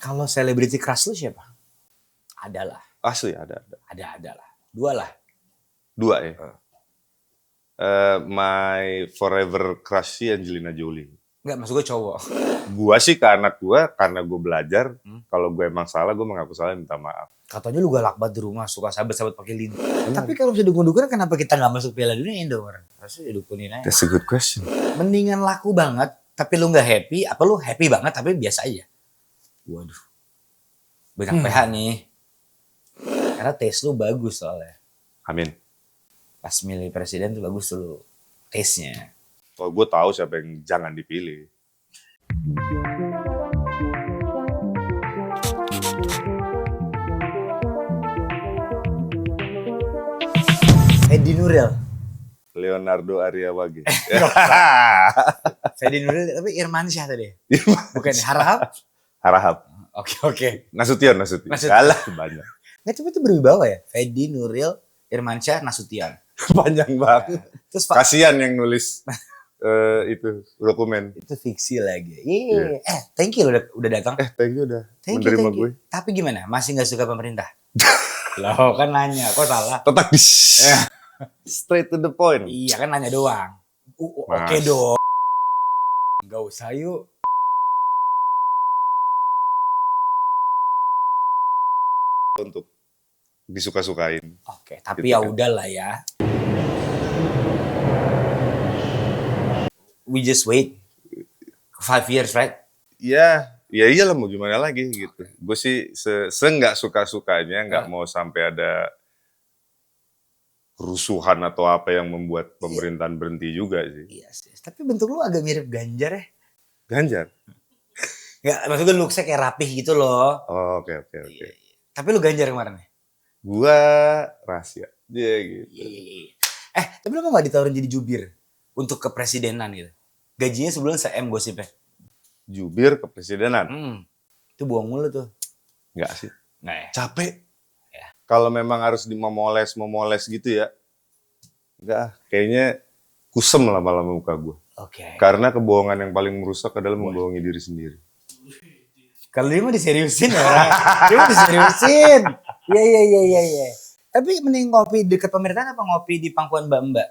Kalau celebrity crush lu siapa? Ada lah. Asli ada. Ada lah. Dua lah. Dua ya. My forever crush sih Angelina Jolie. Enggak, maksud gue cowok. Gua sih karena gue belajar. Kalau gue emang salah, gue mengaku salah, minta maaf. Katanya lu galak banget di rumah, suka sahabat-sahabat pakai lidi. Tapi kalau bisa dukun-dukun, kenapa kita nggak masuk Piala Dunia Indo? Harusnya didukunin aja. That's a good question. Mendingan laku banget, tapi lu nggak happy, apa lu happy banget tapi biasa aja? Waduh, banyak PH nih. Karena taste lu bagus soalnya. Amin. Pas milih presiden tuh bagus tuh taste-nya. Kalau gue tahu siapa yang jangan dipilih. Edi Nuril. Leonardo Ariawage. Edi Nuril, tapi Irmansyah tadi. Bukan Harahap? Harahap. Oke. Nasution. Kalah banyak. Nggak, tapi itu berwibawa ya? Edi Nuril, Irmansyah, Nasution. Panjang banget. Terus kasihan yang nulis itu dokumen. Itu fiksi lagi. Iya. Thank you udah datang. Thank you udah menerima gue. Tapi gimana? Masih nggak suka pemerintah? Loh kan nanya, kok salah? Tetap straight to the point. Iya kan nanya doang. Oke dong. Nggak usah yuk. Untuk disuka-sukain. Oke, tapi ya udahlah ya. We just wait 5 years, right? Ya iyalah mau gimana lagi gitu. Gue sih nggak suka-sukanya, nggak mau sampai ada kerusuhan atau apa yang membuat pemerintahan berhenti juga sih. Iya sih. Tapi bentuk lu agak mirip Ganjar ya? Ganjar? Nggak, maksudnya looks-nya kayak rapih gitu loh. Oh, oke. Tapi lu Ganjar kemarin ya? Gua rahasia. Dia gitu. Iya. Tapi lu nggak ditawarin jadi jubir untuk kepresidenan gitu? Gajinya sebulan se-M gosipnya. Jubir kepresidenan? Itu bohong mulu tuh. Enggak sih. Nggak ya? Capek. Ya. Kalau memang harus memoles gitu ya. Enggak, kayaknya kusem lama-lama muka gue. Oke. Karena kebohongan yang paling merusak adalah membohongi diri sendiri. Kalau dia mah diseriusin ya. Dia mah diseriusin. Iya. Tapi mending ngopi deket pemerintahan apa ngopi di pangkuan Mbak-mbak?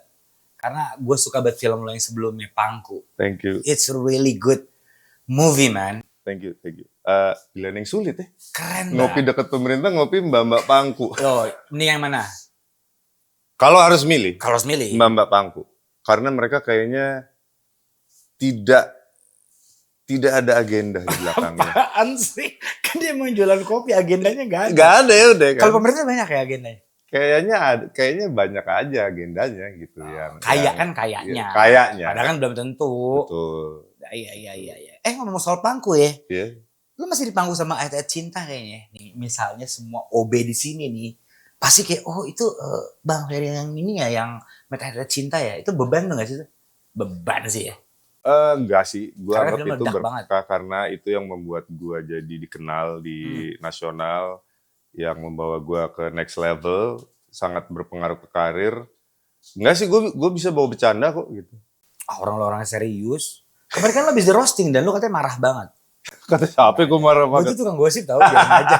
Karena gue suka banget film lo yang sebelumnya, Pangku. Thank you. It's a really good movie, man. Thank you. Pilihan yang sulit ya. Keren ngopi dekat pemerintah, ngopi mbak-mbak Pangku. Oh, ini yang mana? Kalau harus milih. Mbak-mbak Pangku. Karena mereka kayaknya tidak ada agenda di belakangnya. Apaan sih? Kan dia mau jualan kopi, agendanya nggak ada. Nggak ada ya udah kan. Kalau pemerintah banyak ya agendanya? Kayaknya banyak aja agendanya gitu. Kayaknya. Padahal kan belum tentu. Betul. Iya. Ngomong soal Pangku ya. Iya. Lu masih dipangku sama ayat-ayat cinta kayaknya. Nih, misalnya semua OB di sini nih. Pasti kayak, itu Bang Ferry yang ini ya, yang ayat-ayat cinta ya. Itu beban tuh gak sih? Beban sih ya. Enggak sih, gue anggap itu berkah banget. Karena itu yang membuat gue jadi dikenal di nasional, yang membawa gue ke next level, sangat berpengaruh ke karir. Enggak sih, gue bisa bawa bercanda kok gitu. Orang-orang serius. Kemarin kan lo habis di roasting dan lo katanya marah banget. Kata siapa gue marah banget? Gue tuh tukang gosip tau, biarin aja.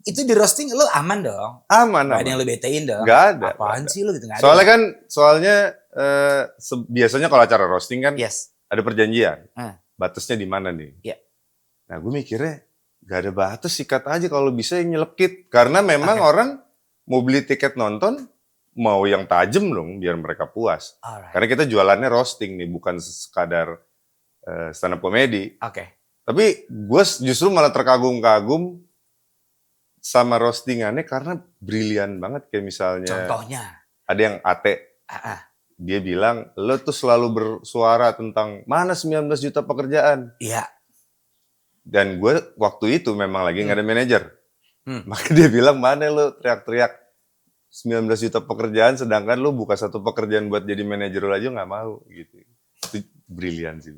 Itu di roasting lo aman dong? Aman. Gak ada yang lo betein dong? Gak ada. Apaan sih lo gitu? Soalnya biasanya kalau acara roasting kan ada perjanjian. Batasnya di mana nih? Iya. Nah gue mikirnya gak ada batas, sikat aja kalau bisa yang nyelekit. Karena memang orang mau beli tiket nonton, mau yang tajam dong biar mereka puas. Alright. Karena kita jualannya roasting nih, bukan sekadar stand up comedy. Oke. Tapi gue justru malah terkagum-kagum sama roastingannya karena brilian banget. Kayak misalnya contohnya ada yang Ate. Dia bilang, lo tuh selalu bersuara tentang mana 19 juta pekerjaan. Iya. Dan gue waktu itu memang lagi nggak ada manajer. Maka dia bilang, mana lo teriak-teriak 19 juta pekerjaan, sedangkan lo buka satu pekerjaan buat jadi manajer lo aja nggak mau. Gitu. Itu brilian sih.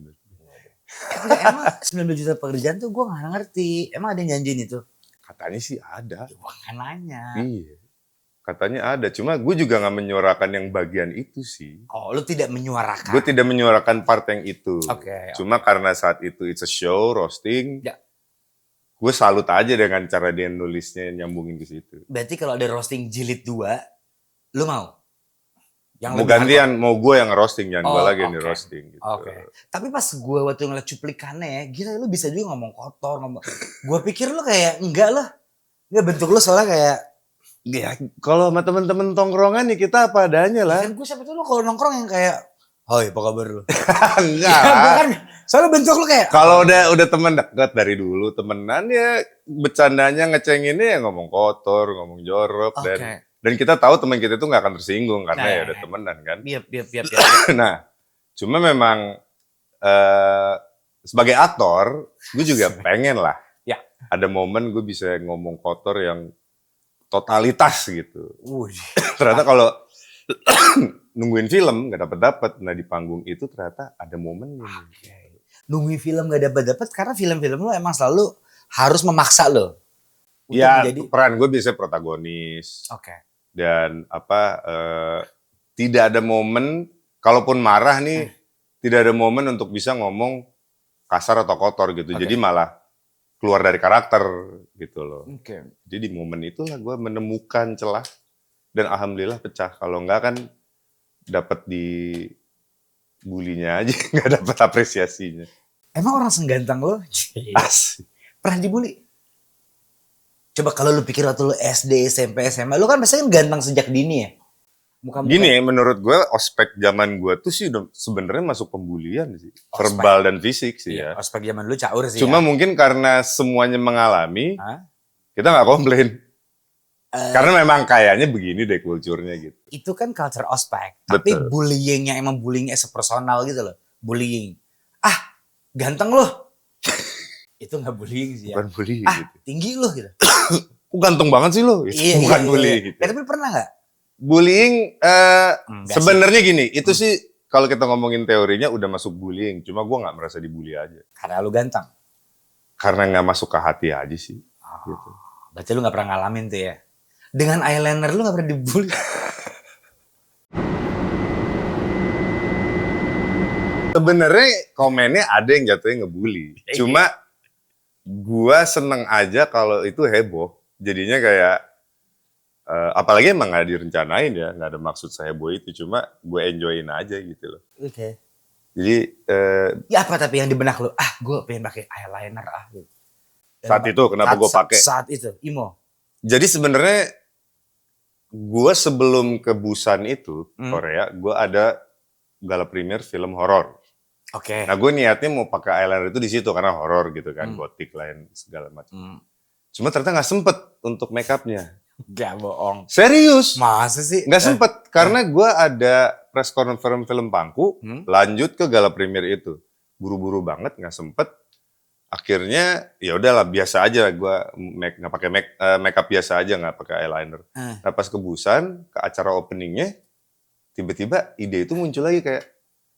Emang 19 juta pekerjaan tuh gue nggak ngerti. Emang ada yang janjiin itu? Katanya sih ada. Ya, gue nggak nanya. Iya. Katanya ada, cuma gue juga nggak menyuarakan yang bagian itu sih. Oh, lu tidak menyuarakan. Gue tidak menyuarakan part yang itu. Oke. Cuma karena saat itu it's a show, roasting, Ya. gue salut aja dengan cara dia nulisnya nyambungin ke situ. Berarti kalau ada roasting jilid 2, lu mau? Yang Mau lebih gantian, mau gue yang roasting, jangan gue Oh, lagi yang di oke. roasting. Gitu. Oke. Tapi pas gue waktu ngeliat cuplikannya ya, gila lu bisa juga ngomong kotor, Gue pikir lu kayak enggak lah. Enggak, bentuk lu soalnya kayak Ya, kalau sama temen-temen tongkrongan ya kita apa adanya lah. kan gue siapa tuh lu kalau nongkrong yang kayak hoi apa kabar lu? Enggak. Gue kan soalnya bentuk lu kayak Kalau udah teman dekat dari dulu, temenan ya bercandanya ngecenginnya ya ngomong kotor, ngomong jorok Oke. dan kita tahu teman kita itu nggak akan tersinggung karena Nah, ya udah temenan kan. Biap. Nah, cuma memang sebagai aktor, gue juga pengen lah. Ya. Ada momen gue bisa ngomong kotor yang totalitas gitu. Ternyata kalau nungguin film nggak dapet. Nah di panggung itu ternyata ada momennya. Nungguin film gak dapet karena film-film lu emang selalu harus memaksa lo. Ya peran gue biasanya protagonis. Oke. Dan tidak ada momen, kalaupun marah nih, tidak ada momen untuk bisa ngomong kasar atau kotor gitu. Jadi malah keluar dari karakter gitu loh. Jadi di momen itulah gue menemukan celah dan alhamdulillah pecah. Kalau enggak kan dapat di bulinya aja, nggak dapat apresiasinya. Emang orang seganteng lo? Asik. Pernah dibully? Coba kalau lu pikir waktu lu SD, SMP, SMA, lu kan biasanya ganteng sejak dini ya? Gini ya, menurut gue ospek zaman gue tuh sih udah sebenarnya masuk pembulian sih, verbal dan fisik sih ya. Ospek zaman lu caur sih. Cuma mungkin karena semuanya mengalami, kita nggak komplain. Karena memang kayaknya begini deh kulturnya gitu. Itu kan culture ospek, tapi bullying yang emang bullying as a personal gitu loh, bullying. Ah, ganteng lo. Itu nggak bullying sih ya. Bukan bullying gitu. Tinggi lo gitu. Ganteng banget sih lo. Iya, bukan bullying gitu. Tapi pernah nggak? Bullying sebenarnya gini, itu sih kalau kita ngomongin teorinya udah masuk bullying, cuma gue nggak merasa dibully aja. Karena lu ganteng? Karena nggak masuk ke hati aja sih. Gitu. Berarti lu nggak pernah ngalamin tuh ya? Dengan eyeliner lu nggak pernah dibully? Sebenarnya komennya ada yang jatuhnya ngebully, cuma gue seneng aja kalau itu heboh. Jadinya kayak apalagi emang nggak direncanain ya, nggak ada maksud seheboh itu, cuma gue enjoyin aja gitu loh. Oke. Jadi ya apa tapi yang di benak lu? Gue pengen pakai eyeliner gitu. Saat itu kenapa gue pakai? Saat itu imo. Jadi sebenarnya gue sebelum ke Busan itu Korea, gue ada gala premier film horor. Oke. Nah gue niatnya mau pakai eyeliner itu di situ karena horor gitu kan, gotik lain segala macam. Cuma ternyata nggak sempet untuk make upnya. Gak bohong. Serius? Masa sih? Nggak sempet karena gue ada press conference film Pangku, lanjut ke gala premier itu. Buru-buru banget, nggak sempet. Akhirnya ya udahlah biasa aja gue nggak pakai make up biasa aja, nggak pakai eyeliner. Nah pas ke Busan, ke acara openingnya, tiba-tiba ide itu muncul lagi kayak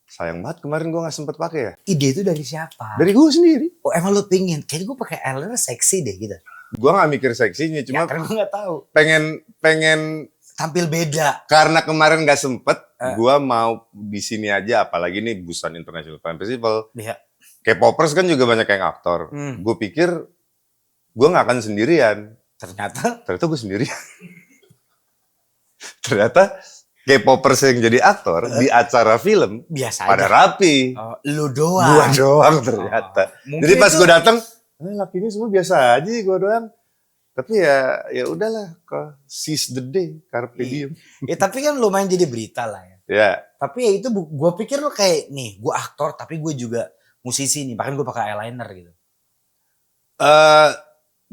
sayang banget kemarin gue nggak sempet pakai ya. Ide itu dari siapa? Dari gue sendiri. Oh emang lu pingin? Kayaknya gue pakai eyeliner seksi deh gitu. Gue nggak mikir seksinya, cuma karena gue nggak tahu. Pengen tampil beda. Karena kemarin nggak sempet, gue mau di sini aja. Apalagi nih Busan International Film Festival. Iya. K-popers kan juga banyak yang aktor. Gue pikir gue nggak akan sendirian. Ternyata gue sendirian. Ternyata K-popers yang jadi aktor di acara film biasa pada aja. Rapi. Lu doang. Gua doang ternyata. Jadi pas gue datang, lakinya semua biasa aja, gue doang. Tapi ya udahlah, seize the day, carpe diem. Ya tapi kan lumayan jadi berita lah ya. Ya. Tapi ya itu gue pikir lo kayak nih, gue aktor tapi gue juga musisi nih, bahkan gue pakai eyeliner gitu.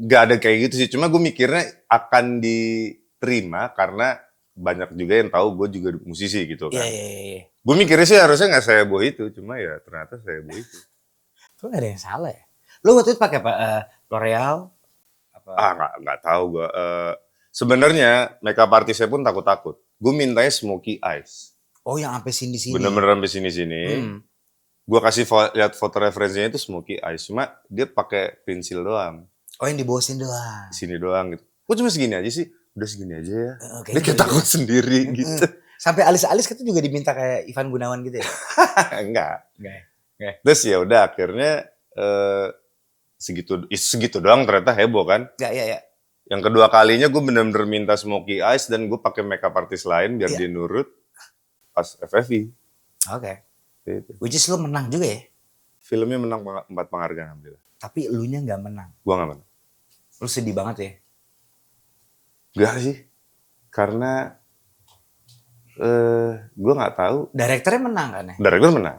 Gak ada kayak gitu sih, cuma gue mikirnya akan diterima karena banyak juga yang tahu gue juga musisi gitu kan. Iya. Gue mikirnya sih harusnya nggak seheboh itu, cuma ya ternyata seheboh itu. Tuh gak ada yang salah ya. Lo waktu itu pakai apa? L'Oreal? Nggak tahu gue. Sebenarnya makeup artisnya pun takut-takut. Gue mintanya smoky eyes. Oh yang sampai sini-sini. Bener-bener sampai sini-sini. Gue kasih lihat foto referensinya itu smoky eyes, cuma dia pakai pensil doang. Oh yang dibosin doang. Di sini doang gitu. Gue cuma segini aja sih. udah segini aja ya. Oke, Dia kayak takut sendiri gitu. Sampai alis-alis kita juga diminta kayak Ivan Gunawan gitu ya? Enggak. Enggak. Terus ya udah akhirnya segitu doang ternyata heboh kan. Enggak, ya. Yang kedua kalinya gue bener-bener minta Smokey Eyes dan gue pakai makeup artist lain biar dia nurut pas FFI. Oke. Gitu. Which is lu menang juga ya? Filmnya menang 4 penghargaan alhamdulillah. Tapi elunya nggak menang. Gua nggak menang. Lu sedih banget ya? Gak sih, karena gue nggak tahu. Direkturnya menang kan ya? Director menang.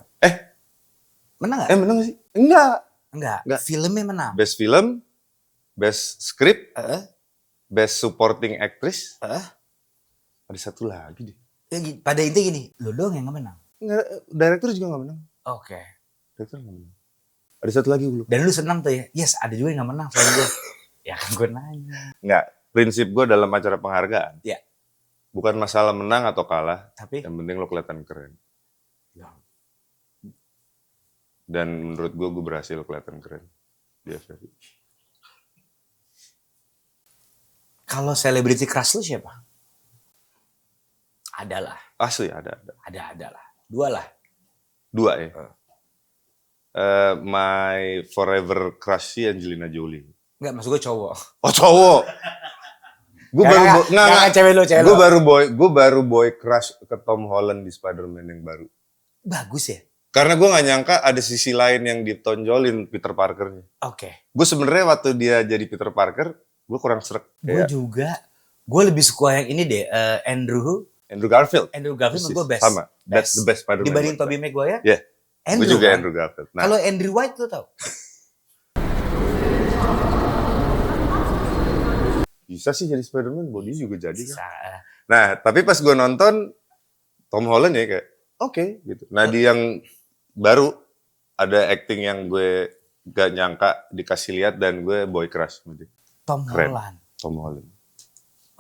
Menang nggak? Menang sih? Enggak. Enggak. Enggak. Filmnya menang. Best film, best script, Heeh. best supporting actress. Heeh. Ada satu lagi deh. Pada intinya gini, lu doang yang nggak menang. Enggak, director juga nggak menang. Oke. Director nggak menang. Ada satu lagi gue lupa. Dan lu senang tuh ya? Yes, ada juga yang nggak menang selain gue. Ya kan gue nanya. Enggak, prinsip gue dalam acara penghargaan. Iya. Bukan masalah menang atau kalah, Tapi yang penting lo kelihatan keren. ya, Dan menurut gue berhasil kelihatan keren di FFI. kalau celebrity crush lu siapa? Adalah. Asli ada. Ada lah. Dua lah. Dua ya. My forever crush sih Angelina Jolie. Enggak, maksud gue cowok. Oh cowok. Gue baru nggak cewek lu. Gue baru boy crush ke Tom Holland di Spider-Man yang baru. Bagus ya? Karena gue nggak nyangka ada sisi lain yang ditonjolin Peter Parkernya. Oke. Gue sebenarnya waktu dia jadi Peter Parker, gue kurang srek. Gue juga. Gue lebih suka yang ini deh. Andrew Garfield. menurut gue best. Sama. That's the best Spider-Man. Dibanding Tobey Maguire? Iya. Gue juga kan? Andrew Garfield. Nah, Kalau Andrew White lu tau? bisa sih jadi Spider-Man, body juga jadi kan. Bisa. Nah, tapi pas gue nonton Tom Holland ya kayak oke, gitu. Nah, di yang baru ada acting yang gue gak nyangka dikasih lihat dan gue boy crush sama dia. Tom Keren. Holland. Tom Holland.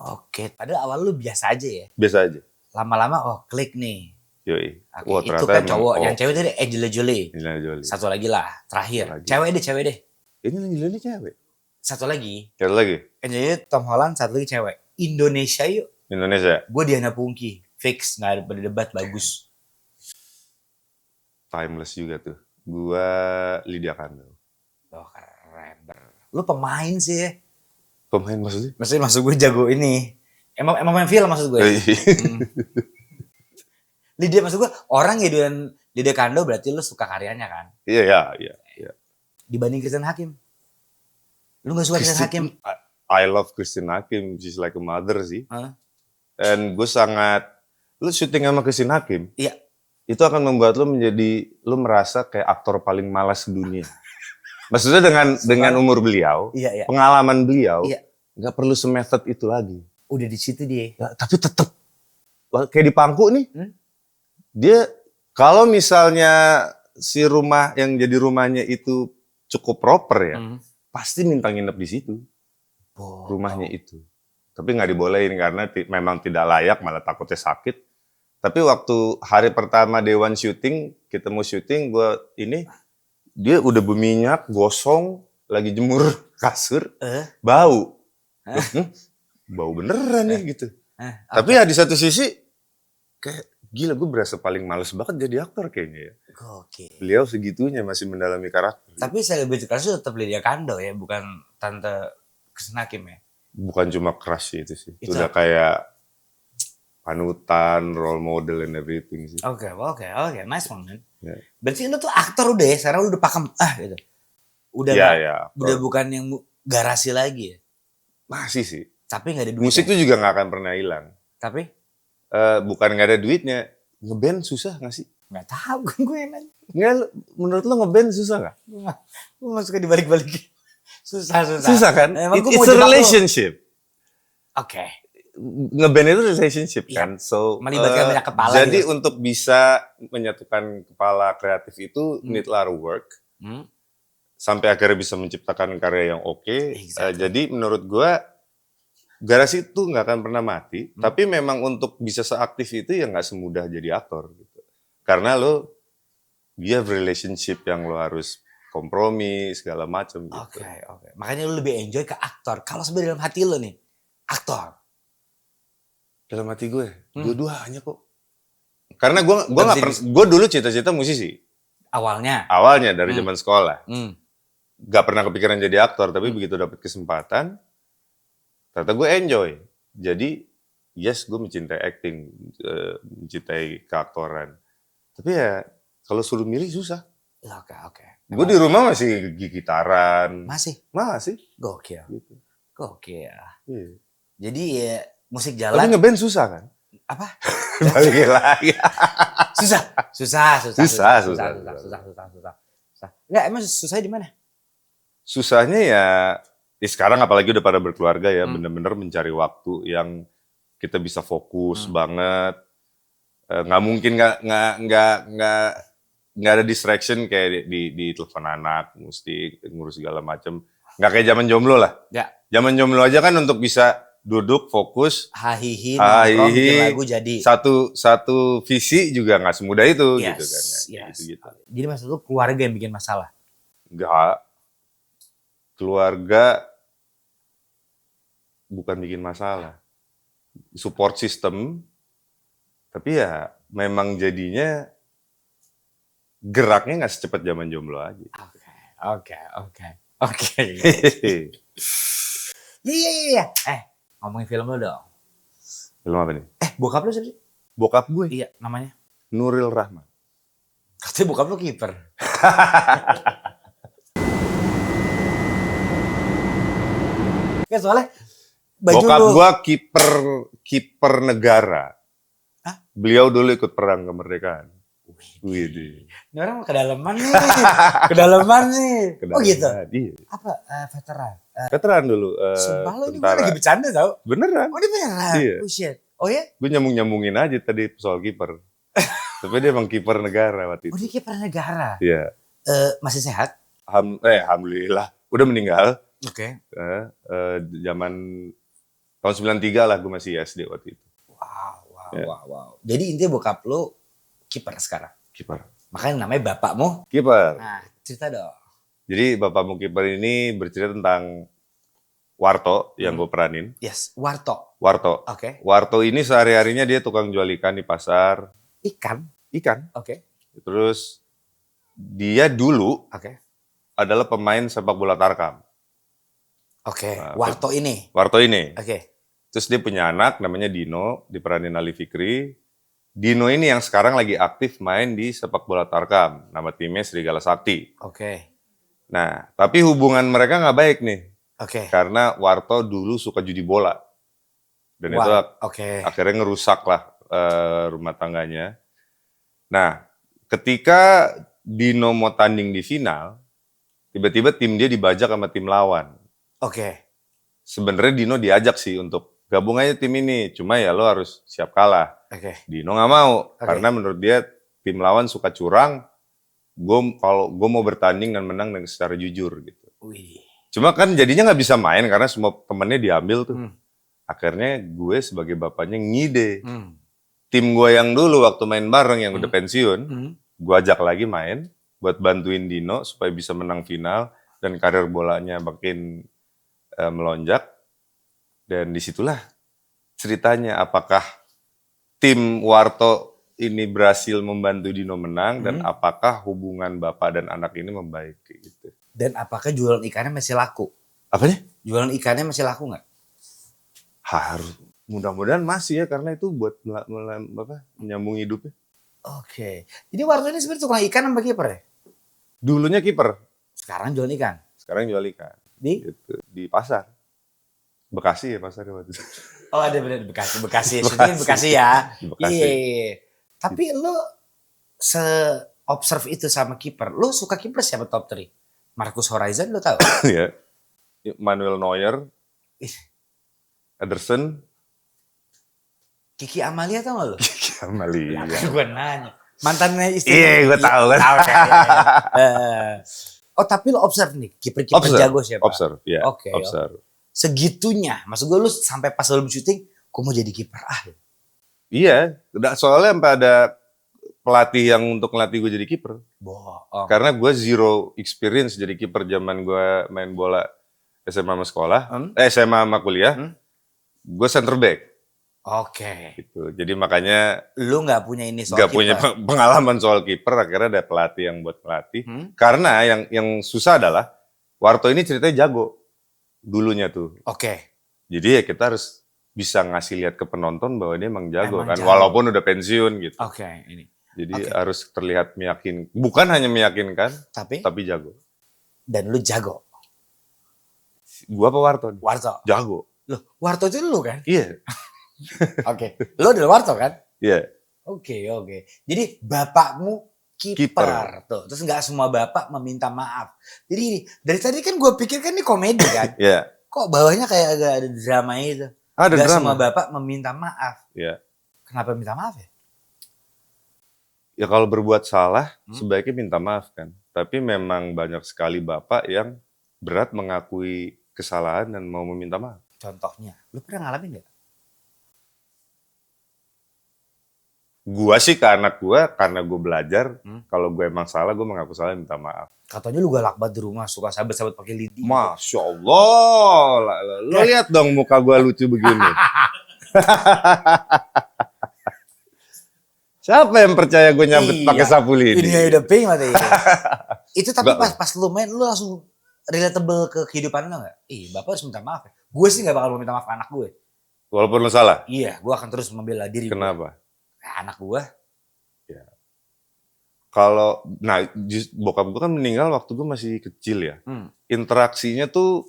Oke. Padahal awal lu biasa aja ya? Biasa aja. Lama-lama klik nih. Yoi. Oke, Wah, itu ternyata kan emang- cowok. oh, Yang cewek tadi Angelina Jolie. Angelina Jolie. Satu lagi lah. Terakhir. Satu lagi. Cewek deh. Ini Angelina cewek. Satu lagi. Satu lagi. Angelina, Tom Holland, satu lagi cewek. Indonesia yuk. Indonesia. Gue Diana Pungki. Fix. Nggak ada berdebat. Bagus. Timeless juga tuh. Gua Lydia Kandou. Oh keren. Lu pemain sih ya. Pemain maksudnya? Maksudnya maksud gue jago ini. Emang main film maksud gue. Lydia maksud gue orang ya dengan Lydia Kandou berarti lu suka karyanya kan. Iya. Dibanding Christian Hakim. Lu gak suka Christian Hakim? I love Christine Hakim. She's like a mother sih. Hah? Dan gue sangat, lu syuting sama Christine Hakim, Iya. itu akan membuat lu merasa kayak aktor paling malas dunia. Maksudnya dengan umur beliau, Iya. pengalaman beliau, Iya. nggak perlu semethod itu lagi. Udah di situ dia. Ya, tapi tetap kayak di Pangku nih, Hmm? dia kalau misalnya si rumah yang jadi rumahnya itu cukup proper ya, pasti minta nginep di situ rumahnya itu. Tapi nggak dibolehin karena memang tidak layak, malah takutnya sakit. Tapi waktu hari pertama Dewan syuting, kita mau syuting, dia udah berminyak, gosong, lagi jemur kasur, bau. Bau beneran nih gitu. Tapi ya di satu sisi, kayak gila gue berasa paling males banget jadi aktor kayaknya ya. Oke. Beliau segitunya masih mendalami karakter. Tapi celebrity crush itu tetap Lydia Kandou ya, bukan Tante Christian Hakim ya. Bukan cuma crush itu sih. Itu Udah kayak panutan, role model and everything sih. Oke. Nice one, man. Ya. Berarti lu tuh aktor udah ya, sekarang lu udah pakem gitu. Udah Ya, nggak- ya. udah bukan yang garasi lagi ya. Masih sih. Tapi nggak ada duitnya. Musik tuh juga nggak akan pernah hilang. Tapi Bukan nggak ada duitnya. Ngeband susah nggak sih? nggak tahu gue yang nanya. Nggak, menurut lo ngeband susah nggak? Gue nggak suka dibalik-balik. Susah. Susah kan? Emang gue It's mau a jebak lu. relationship. Oke. Ngeband itu relationship Iya. kan. So Melibatkan banyak kepala Jadi gitu. untuk bisa menyatukan kepala kreatif itu need a lot of work. Sampai akhirnya bisa menciptakan karya yang oke. Exactly. Jadi menurut gua garasi itu nggak akan pernah mati. Tapi memang untuk bisa seaktif itu ya nggak semudah jadi aktor. Gitu. Karena dia relationship yang lo harus kompromi segala macam. Gitu. Oke. Makanya lu lebih enjoy ke aktor. Kalau sebenarnya dalam hati lu nih, aktor. Dalam hati gue, dua-duanya kok. Karena gue nggak pernah, Musisi. gue dulu cita-cita musisi. Awalnya. Awalnya dari zaman sekolah, Hmm. gak pernah kepikiran jadi aktor, tapi begitu dapat kesempatan, ternyata gue enjoy. Jadi, yes, gue mencintai acting, mencintai keaktoran. Tapi ya, kalau suruh milih susah. Oke. Gue di rumah masih gitaran. Masih? Masih. Gokil. Gitu. Gokil. Iya. Jadi ya musik Tapi jalan. ngeband susah kan? Apa? Balik lagi. Susah. Susah. Enggak, emang susahnya di mana? Susahnya ya sekarang apalagi udah pada berkeluarga ya, bener-bener mencari waktu yang kita bisa fokus banget. Nggak mungkin nggak ada distraction kayak di telepon anak, mesti ngurus segala macem. Nggak kayak zaman jomblo lah. Ya. Zaman jomblo aja kan untuk bisa duduk fokus, Hahihi, nongkrong, bikin lagu jadi. satu visi juga nggak semudah itu Yes, gitu kan ya. yes. Gitu. Jadi maksud lu keluarga yang bikin masalah? Nggak, keluarga bukan bikin masalah, support system, tapi ya memang jadinya geraknya nggak secepat zaman jomblo aja. Oke. Iya. Ngomongin film lu dong. Film apa nih? Bokap lu siapa sih? Bokap gue, Iya, namanya. Nuril Rahman. Katanya bokap lu kiper. Ya soalnya baju Bokap lu. gue kiper negara. Hah? Beliau dulu ikut perang kemerdekaan. Widih. Ini orang kedalaman nih. Kedalaman nih. Oh gitu? Iya. Apa? Veteran? Veteran dulu. Sumpah lu ini gue tentara. lagi bercanda tau. Beneran. Oh ini beneran? Iya. Oh shit. Oh ya? Gue nyambungin aja tadi soal kiper. Tapi dia emang kiper negara waktu Oh itu. dia kiper negara. Iya. Masih sehat? Alhamdulillah. Udah meninggal. Oke. Zaman tahun 93 lah gue masih SD waktu itu. Wow. Jadi intinya bokap lu kiper sekarang. Kiper. Makanya namanya bapakmu. Kiper. Nah, cerita dong. Jadi bapakmu kiper ini bercerita tentang Warto yang gue peranin. Yes, Warto. Warto. Oke. Warto ini sehari-harinya dia tukang jual ikan di pasar. Ikan. Ikan. Oke. Terus dia dulu Oke. adalah pemain sepak bola Tarkam. Oke. Nah, Warto ini. Warto ini. Oke. Terus dia punya anak namanya Dino, diperanin Ali Fikri. Dino ini yang sekarang lagi aktif main di sepak bola Tarkam. Nama timnya Serigala Sakti. Oke. Nah, tapi hubungan mereka nggak baik nih. Oke. Karena Warto dulu suka judi bola. Dan itu Oke. akhirnya ngerusak lah rumah tangganya. Nah, ketika Dino mau tanding di final, tiba-tiba tim dia dibajak sama tim lawan. Oke. Sebenarnya Dino diajak sih untuk gabung aja tim ini, cuma ya lo harus siap kalah. Oke. Dino nggak mau karena menurut dia tim lawan suka curang. Kalau gue mau bertanding dan menang dengan secara jujur gitu. Wih. Cuma kan jadinya nggak bisa main karena semua temennya diambil tuh. Akhirnya gue sebagai bapaknya ngide. Tim gue yang dulu waktu main bareng yang udah pensiun, gue ajak lagi main buat bantuin Dino supaya bisa menang final dan karir bolanya makin melonjak. Dan disitulah ceritanya apakah tim Warto ini berhasil membantu Dino menang dan apakah hubungan bapak dan anak ini membaik gitu. Dan apakah jualan ikannya masih laku? Apanya? Jualan ikannya masih laku nggak? Harus. Mudah-mudahan masih ya karena itu buat menyambung hidupnya. Oke. Jadi Warto ini sebenarnya tukang ikan sama kiper ya? Dulunya kiper, Sekarang jualan ikan. sekarang jual ikan. Gitu. Di pasar. Bekasi ya pasarnya waktu itu. Oh ada bener Bekasi. Syutingin Bekasi ya. Di Bekasi. Iya. Tapi lu se-observe itu sama kiper. Lu suka kiper siapa top 3? Marcus Horizon lu tahu? Ya. Manuel Neuer, Ederson, Kiki Amalia tau gak lu? Amalia. Gue nanya. Mantannya istri. Iya, gue tahu kan. Tahu ya. Oh tapi lu observe nih kiper-kiper jago siapa? Observe, ya. Oke. Observe. Segitunya. Maksud gue lu sampai pas lu syuting, gue mau jadi kiper Iya, soalnya sampai ada pelatih yang untuk ngelatih gue jadi kiper. Bohong. Karena gue zero experience jadi kiper zaman gue main bola SMA sama sekolah, SMA sama kuliah. Gue center back. Oke. gitu. Jadi makanya Lu nggak punya ini soal nggak punya kiper. pengalaman soal kiper, akhirnya ada pelatih yang buat pelatih. Hmm? Karena yang susah adalah Warto ini ceritanya jago dulunya tuh. Oke. Jadi ya kita harus bisa ngasih lihat ke penonton bahwa dia emang jago Emang kan, jago. walaupun udah pensiun gitu. Oke, ini. Jadi Oke. harus terlihat meyakinkan, bukan hanya meyakinkan, Tapi tapi jago. dan lu jago. Gua apa Warto? nih? Warto. Jago. Loh, Warto itu lu kan? Iya, Oke. Lu adalah Warto kan? iya. Oke. Jadi bapakmu kiper. Kiper. Tuh. Terus nggak semua bapak meminta maaf. Jadi dari tadi kan gue pikir kan ini komedi kan. Iya. Kok bawahnya kayak agak ada drama itu. Ada Nggak drama. semua bapak meminta maaf. Iya. Kenapa minta maaf ya? Ya kalau berbuat salah, Hmm? sebaiknya minta maaf kan. Tapi memang banyak sekali bapak yang berat mengakui kesalahan dan mau meminta maaf. Contohnya, lu pernah ngalamin nggak? Gua sih ke anak gua, karena gue belajar, Hmm? kalau gue emang salah, gue mengaku salah, minta maaf. Katanya lu galak banget di rumah, suka sabet-sabet pakai lidi. Masya Allah, lo lihat dong muka gua lucu begini. Siapa yang percaya gue nyambet Iya. pakai sapu lidi? Ini udah pink mati itu. Itu tapi Enggak. pas lu main, lu langsung relatable ke kehidupan lu nggak? Bapak harus minta maaf ya. Gue sih nggak bakal mau minta maaf ke anak gue. Walaupun lo salah. Iya, gue akan terus membela diri. Kenapa? Anak gue. Kalau, nah, bokap gue kan meninggal waktu gue masih kecil ya. Interaksinya tuh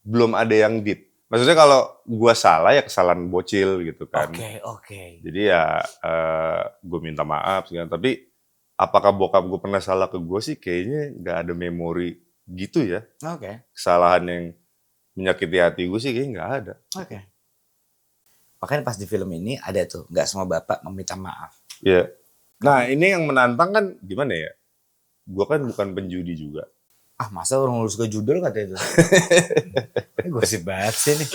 belum ada yang deep. Maksudnya kalau gue salah ya kesalahan bocil gitu kan. Oke. Jadi ya gue minta maaf segala. Tapi apakah bokap gue pernah salah ke gue sih? Kayaknya nggak ada memori gitu ya. Oke. Kesalahan yang menyakiti hati gue sih kayaknya nggak ada. Oke. Makanya pas di film ini ada tuh, nggak semua bapak meminta maaf. Iya. Nah ini yang menantang kan gimana ya? Gue kan bukan penjudi juga. Ah masa orang lulus ke judul kata itu? Ini gosip banget sih nih.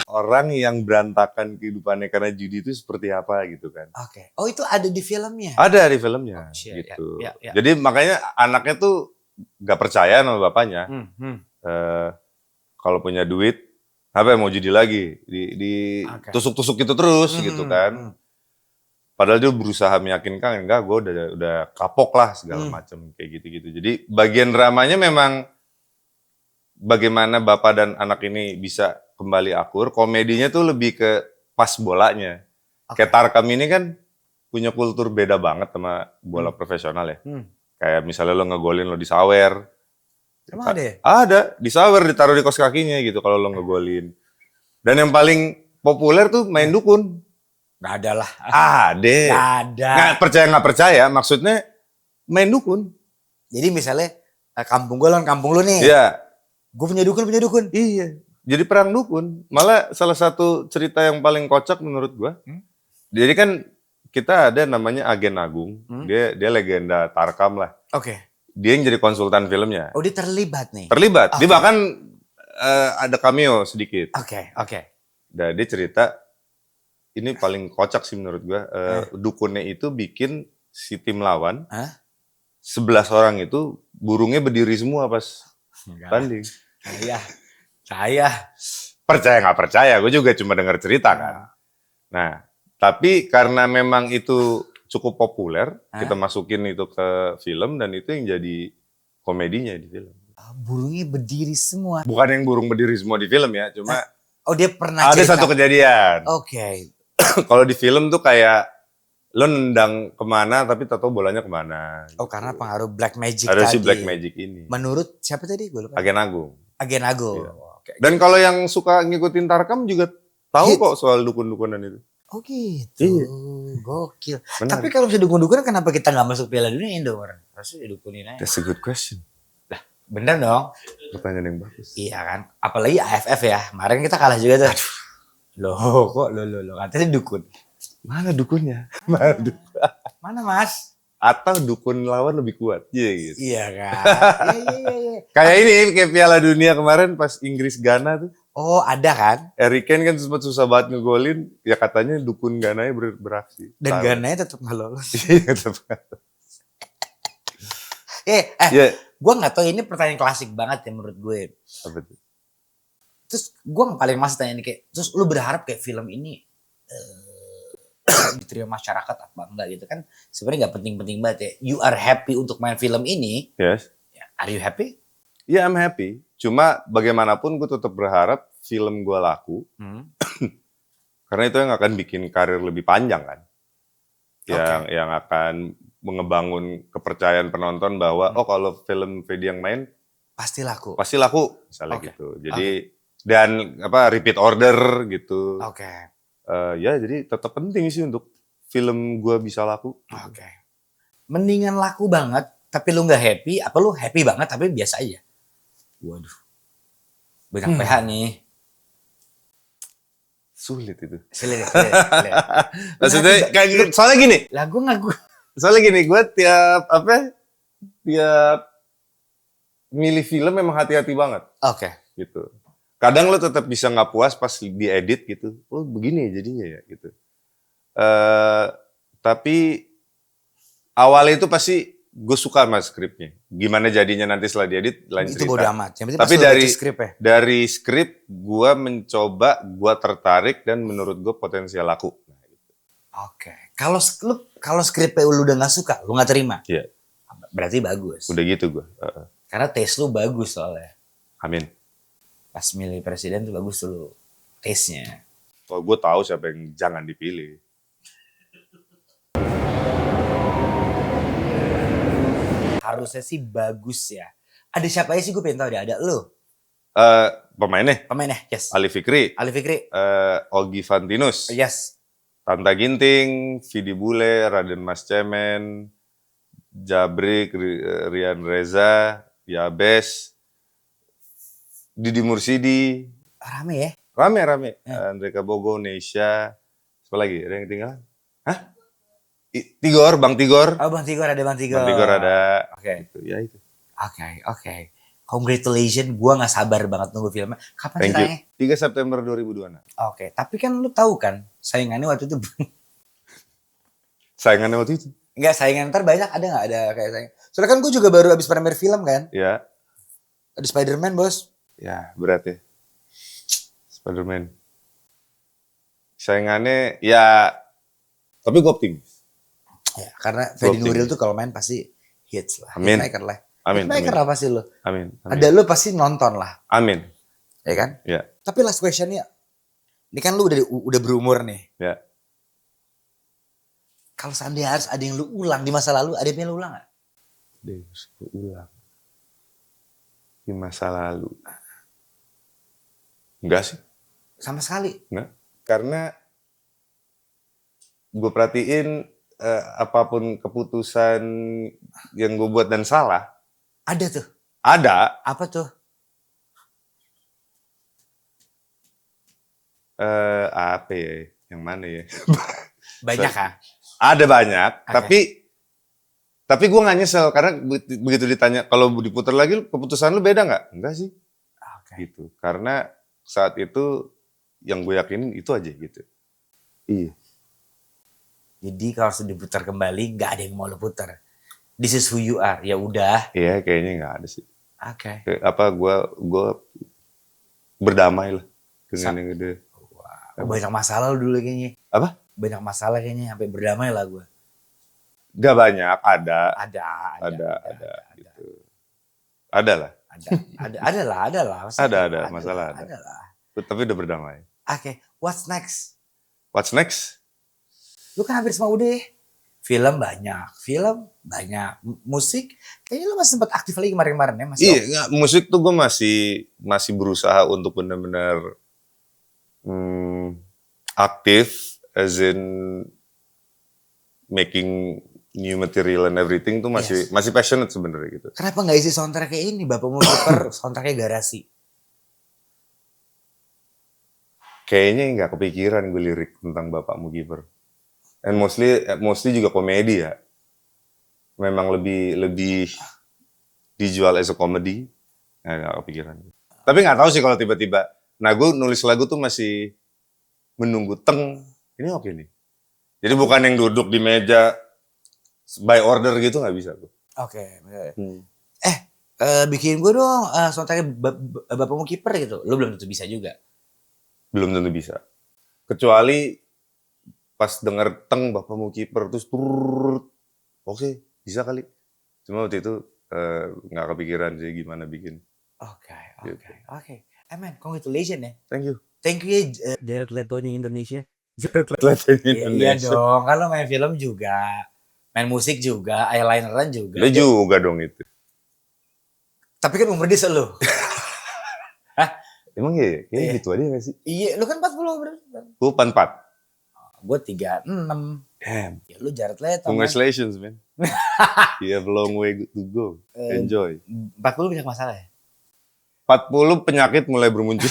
Orang yang berantakan kehidupannya karena judi itu seperti apa gitu kan. Oke. Oh itu ada di filmnya? Ada di filmnya Oh, shit. gitu. Ya. Jadi makanya anaknya tuh gak percaya sama bapaknya. Kalau punya duit, apa yang mau judi lagi? Di Oke. tusuk-tusuk itu terus gitu kan. Padahal dia berusaha meyakinkan, enggak, gue udah kapok lah segala macam kayak gitu-gitu. Jadi bagian dramanya memang bagaimana bapak dan anak ini bisa kembali akur. Komedinya tuh lebih ke pas bolanya. Kayak Tarkam ini kan punya kultur beda banget sama bola profesional ya. Kayak misalnya lo ngegolin lo disawer. Emang ada ya? Ada, disawer ditaruh di kos kakinya gitu kalau lo ngegolin. Dan yang paling populer tuh main dukun. Nggak ada lah. Ada. Nggak ada. Nggak percaya, maksudnya main dukun. Jadi misalnya kampung gue lawan kampung lu nih. Iya. Gue punya dukun. Iya. Jadi perang dukun. Malah salah satu cerita yang paling kocak menurut gua. Jadi kan kita ada namanya Agen Agung. Dia legenda Tarkam lah. Oke. Dia yang jadi konsultan filmnya. Oh dia terlibat nih. Terlibat. Oke. Dia bahkan ada cameo sedikit. Oke. Dan dia cerita, ini paling kocak sih menurut gua. Dukunnya itu bikin si tim lawan, 11 orang itu burungnya berdiri semua pas tanding. Saya. Percaya nggak percaya, gue juga cuma dengar cerita kan. Nah, tapi karena memang itu cukup populer, kita masukin itu ke film dan itu yang jadi komedinya di film. Burungnya berdiri semua. Bukan yang burung berdiri semua di film ya, cuma Oh dia pernah ada cerita. satu kejadian. Oke. Kalau di film tuh kayak lo nendang kemana tapi tahu bolanya kemana. Oh karena pengaruh black magic Ada tadi. si Black Magic ini. Menurut siapa tadi? Gue lupa. Agen Agung. Agen Agung. Iya. Oke. Dan kalau yang suka ngikutin Tarkam juga tahu Hits. kok soal dukun-dukunan itu. Oh gitu. Iya. Gokil. Benar. Tapi kalau bisa dukun-dukun kenapa kita nggak masuk Piala Dunia Indo orang? Harusnya dukunin aja. That's a good question. Bener dong. Pertanyaan yang bagus. Iya kan. Apalagi AFF ya. Kemarin kita kalah juga tuh. Loh kok lo katanya dukun. Mana dukunnya? Mana mas? Atau dukun lawan lebih kuat. Iya gitu. Iya kan. Iya. Kayak ini, kayak Piala Dunia kemarin pas Inggris Ghana tuh. Oh ada kan. Harry Kane kan sempat susah banget ngegolin. Ya katanya dukun Ghananya beraksi. Dan Salah. Ghananya tetap nggak lolos. Iya, tetap. Iya. Gue nggak tahu ini pertanyaan klasik banget ya menurut gue. Apa tuh? Terus gue paling masih tanya nih kayak, terus lu berharap kayak film ini diterima masyarakat apa enggak gitu kan? Sebenarnya nggak penting-penting banget ya. You are happy untuk main film ini. Yes. Are you happy? Ya, I'm happy. Cuma bagaimanapun gue tetap berharap film gue laku. Karena itu yang akan bikin karir lebih panjang kan. Yang akan mengebangun kepercayaan penonton bahwa oh kalau film Fedi yang main Pasti laku. misalnya gitu. Jadi dan repeat order gitu. Ya jadi tetap penting sih untuk film gue bisa laku. Mendingan laku banget tapi lu nggak happy, apa lu happy banget tapi biasa aja? Waduh. Banyak PH nih. Sulit itu. Sulit. Maksudnya kayak soalnya gini. Lah gue Soalnya gini, gue tiap milih film memang hati-hati banget. Gitu. Kadang lo tetap bisa nggak puas pas diedit gitu. Oh begini jadinya ya gitu. Tapi awalnya itu pasti gue suka sama skripnya. Gimana jadinya nanti setelah diedit lain cerita. Itu bodo amat. Tapi dari skrip gue mencoba, gue tertarik dan menurut gue potensial laku. Kalau skripnya lu udah nggak suka, lu nggak terima. Iya. Berarti bagus. Udah gitu gue. Karena taste lu bagus soalnya. Amin. Pas milih presiden tuh bagus dulu taste-nya. Kalau gue tahu siapa yang jangan dipilih. Harusnya sih bagus ya. Ada siapa aja sih gue pengen tahu deh. Ada lu. Pemainnya? Yes. Ali Fikri. Ogi Fantinus. Yes. Tanta Ginting, Vidi Bule, Raden Mas Cemen, Jabrik, Rian Reza, Yabes, Didi Mursidi. Rame ya? Rame. Andre Kabogo, Neisha. Siapa lagi? Ada yang tinggal? Hah? Tigor, Bang Tigor. Oh, Bang Tigor ada. Bang Tigor ada. Gitu, ya itu. Oke. Congratulations, gue gak sabar banget nunggu filmnya. Kapan sih tayangnya? 3 September 2026. Tapi kan lu tahu kan, saingannya waktu itu. Saingannya waktu itu? Enggak, saingan ntar banyak ada gak ada kayak saingan? Soalnya kan gue juga baru habis premier film kan. Ya. Ada Spider-Man, bos. Ya, berat ya. Spider-Man. Saingannya, ya. Tapi gue optimis. Ya, karena Fedi Nuril tuh kalau main pasti hits lah. Amin. Hitmaker lah. Amin. Hitmaker lah pasti lu. Amin. Ada lu pasti nonton lah. Amin. Ya kan? Ya. Tapi last question-nya, ini kan lu udah berumur nih. Ya. Kalau seandainya harus ada yang lu ulang di masa lalu, ada yang lu ulang gak? Ulang. Di masa lalu. Enggak sih. Sama sekali? Enggak. Karena gue perhatiin apapun keputusan yang gue buat dan salah. Ada tuh? Ada. Apa tuh? Apa ya? Yang mana ya? Banyak kan? Ada banyak, tapi gue nggak nyesel karena begitu ditanya kalau diputar lagi keputusan lu beda nggak? Enggak sih. Gitu. Karena saat itu yang gue yakinin itu aja gitu. Iya. Jadi kalau sudah diputar kembali nggak ada yang mau lu putar. This is who you are. Ya udah. Iya, kayaknya nggak ada sih. Gue berdamai lah dengan yang gede. Banyak masalah lu dulu kayaknya. Apa? Banyak masalah kayaknya sampai berdamai lah gue. Gak banyak, ada. Ada. Gitu. Ada lah. Ada. Ada, masalah ada. Tapi udah berdamai. What's next? What's next? Lu kan hampir semua udah. Film banyak, musik. Kayaknya lu masih sempat aktif lagi kemarin-kemarin ya, masih. Iya, musik tuh gue masih berusaha untuk benar-benar aktif, as in making new material and everything tuh masih passionate sebenarnya gitu. Kenapa nggak isi soundtrack kayak ini, Bapakmu Kiper, soundtracknya Garasi? Kayaknya nggak kepikiran gue lirik tentang Bapakmu Kiper. And mostly juga komedi ya. Memang lebih dijual as a comedy. Nggak kepikiran. Tapi nggak tahu sih kalau tiba-tiba. Nah gue nulis lagu tuh masih menunggu ini oke nih. Jadi bukan yang duduk di meja by order gitu nggak bisa tuh. bikin gue dong soundtracknya Bapakmu Kiper gitu. Lu belum tentu bisa juga. Belum tentu bisa. Kecuali pas denger teng Bapakmu Kiper terus turut. Oke, bisa kali. Cuma waktu itu nggak kepikiran sih gimana bikin. Oke. Gitu. Man, congratulations ya. Thank you. Thank you ya. Jared Leto di Indonesia. Iya dong, kalau main film juga, main musik juga, eyelineran juga. Lu juga dong itu. Tapi kan umur dia selu. Emang iya? Iya. Gitu aja gak sih? Iya, lu kan 40 berarti. Gue 44. Gue 36. Damn. Ya lu Jared Leto. Man. Congratulations, man. You have a long way to go. Enjoy. 40 banyak masalah ya? 40 penyakit mulai bermunculan.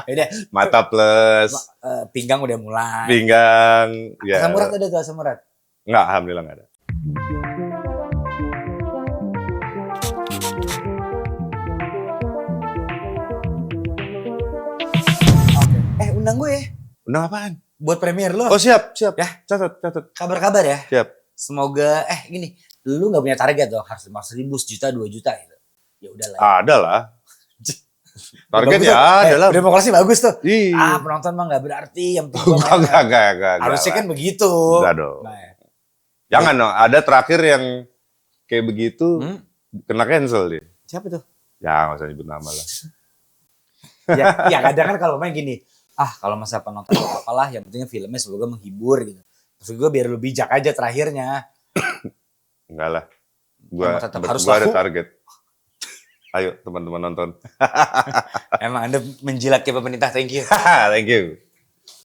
Yaudah, Mata plus, pinggang udah mulai. pinggang. Ya. Asam urat udah tuh, asam urat. Enggak, alhamdulillah enggak ada. Undang gue ya. Undang apaan? Buat premier lo. Oh siap. Ya. Catat. Kabar-kabar ya. Siap. Semoga, gini. Lu gak punya target dong, harus 5.000, sejuta, 2 juta gitu. Ya udahlah. Ada lah. Target Bagus ya tuh. ada lah. Demokrasi bagus tuh. Iya. Penonton mah gak berarti. Yang penting Enggak. harusnya kan begitu. Enggak dong. Nah, ya. Jangan dong. Ada terakhir yang kayak begitu kena cancel dia. Siapa tuh? Ya nggak usah nyebut nama lah. Ya kadang kan kalau main gini. Kalau masa penonton apalah. Yang pentingnya filmnya semoga menghibur gitu. Maksud gue biar lu bijak aja terakhirnya. Enggak lah. Gua Emang tetap harus ada laku. target. Ayo teman-teman nonton. Emang Anda menjilat ke pemerintah, thank you. Thank you.